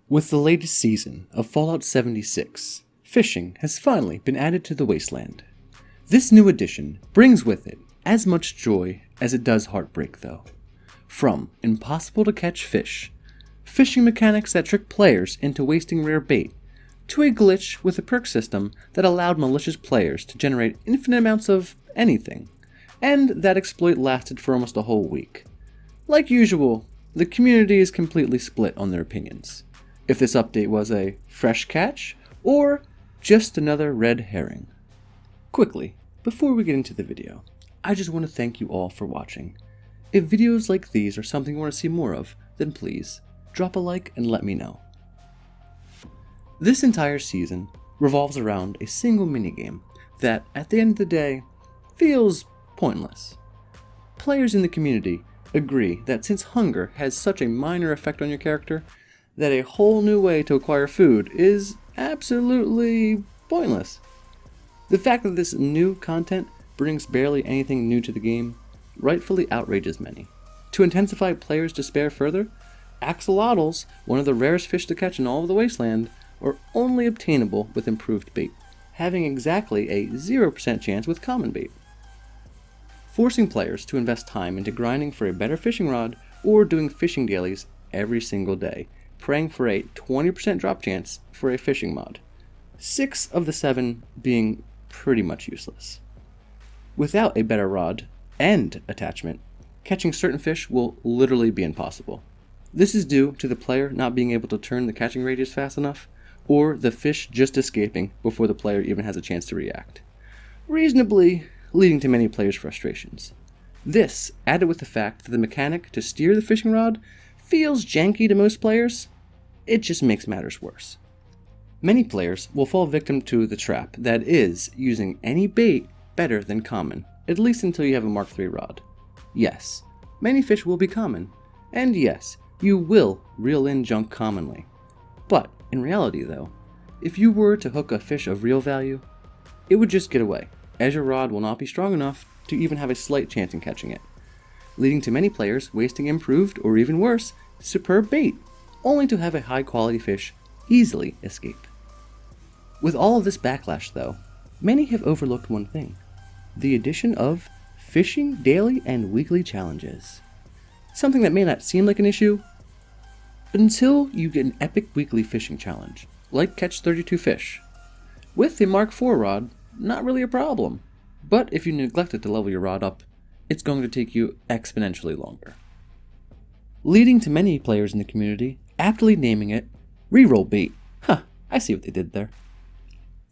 With the latest season of Fallout 76, fishing has finally been added to the Wasteland. This new addition brings with it as much joy as it does heartbreak though. From impossible to catch fish, fishing mechanics that trick players into wasting rare bait, to a glitch with a perk system that allowed malicious players to generate infinite amounts of anything, and that exploit lasted for almost a whole week. Like usual, the community is completely split on their opinions. If this update was a fresh catch, or just another red herring. Quickly, before we get into the video, I just want to thank you all for watching. If videos like these are something you want to see more of, then please, drop a like and let me know. This entire season revolves around a single minigame that, at the end of the day, feels pointless. Players in the community agree that since hunger has such a minor effect on your character, that a whole new way to acquire food is absolutely pointless. The fact that this new content brings barely anything new to the game rightfully outrages many. To intensify players' despair further, axolotls, one of the rarest fish to catch in all of the Wasteland, are only obtainable with improved bait, having exactly a 0% chance with common bait. Forcing players to invest time into grinding for a better fishing rod or doing fishing dailies every single day, praying for a 20% drop chance for a fishing mod, 6 of the 7 being pretty much useless. Without a better rod and attachment, catching certain fish will literally be impossible. This is due to the player not being able to turn the catching radius fast enough, or the fish just escaping before the player even has a chance to react, reasonably leading to many players' frustrations. This, added with the fact that the mechanic to steer the fishing rod feels janky to most players, it just makes matters worse. Many players will fall victim to the trap that is using any bait better than common, at least until you have a Mark III rod. Yes, many fish will be common, and yes, you will reel in junk commonly. But in reality though, if you were to hook a fish of real value, it would just get away, as your rod will not be strong enough to even have a slight chance in catching it, leading to many players wasting improved, or even worse, superb bait, only to have a high quality fish easily escape. With all of this backlash though, many have overlooked one thing: the addition of fishing daily and weekly challenges. Something that may not seem like an issue, until you get an epic weekly fishing challenge, like catch 32 fish. With a Mark IV rod, not really a problem, but if you neglected to level your rod up, it's going to take you exponentially longer. Leading to many players in the community aptly naming it reroll bait. I see what they did there.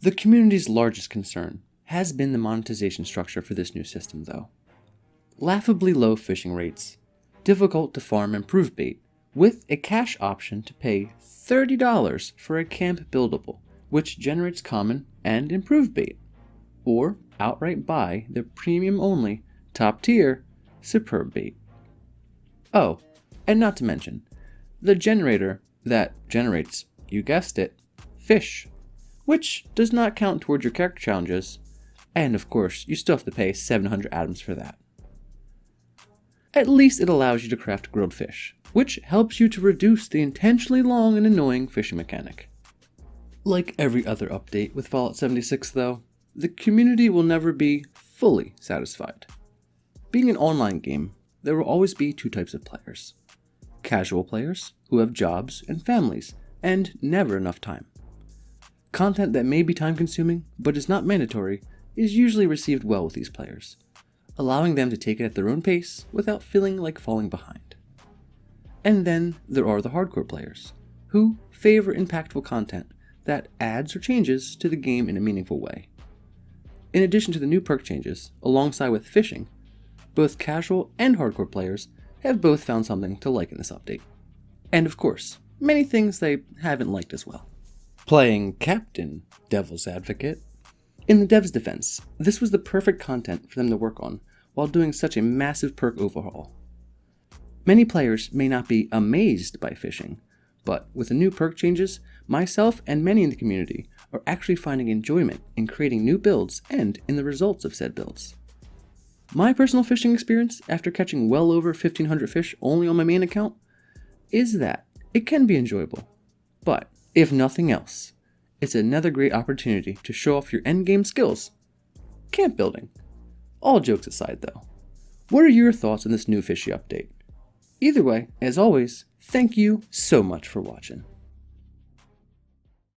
The community's largest concern has been the monetization structure for this new system though. Laughably low fishing rates, difficult to farm improved bait, with a cash option to pay $30 for a camp buildable, which generates common and improved bait, or outright buy the premium only, top tier, superb bait. Oh, and not to mention, the generator that generates, you guessed it, fish, which does not count towards your character challenges, and of course, you still have to pay 700 atoms for that. At least it allows you to craft grilled fish, which helps you to reduce the intentionally long and annoying fishing mechanic. Like every other update with Fallout 76 though, the community will never be fully satisfied. Being an online game, there will always be two types of players. Casual players, who have jobs and families, and never enough time. Content that may be time-consuming, but is not mandatory, is usually received well with these players, allowing them to take it at their own pace without feeling like falling behind. And then there are the hardcore players, who favor impactful content that adds or changes to the game in a meaningful way. In addition to the new perk changes, alongside with fishing, both casual and hardcore players have both found something to like in this update. And of course, many things they haven't liked as well. Playing Captain Devil's Advocate. In the devs' defense, this was the perfect content for them to work on while doing such a massive perk overhaul. Many players may not be amazed by fishing, but with the new perk changes, myself and many in the community are actually finding enjoyment in creating new builds and in the results of said builds. My personal fishing experience after catching well over 1,500 fish only on my main account is that it can be enjoyable, But, if nothing else, it's another great opportunity to show off your endgame skills. Camp building. All jokes aside though, what are your thoughts on this new fishy update? Either way, as always, thank you so much for watching.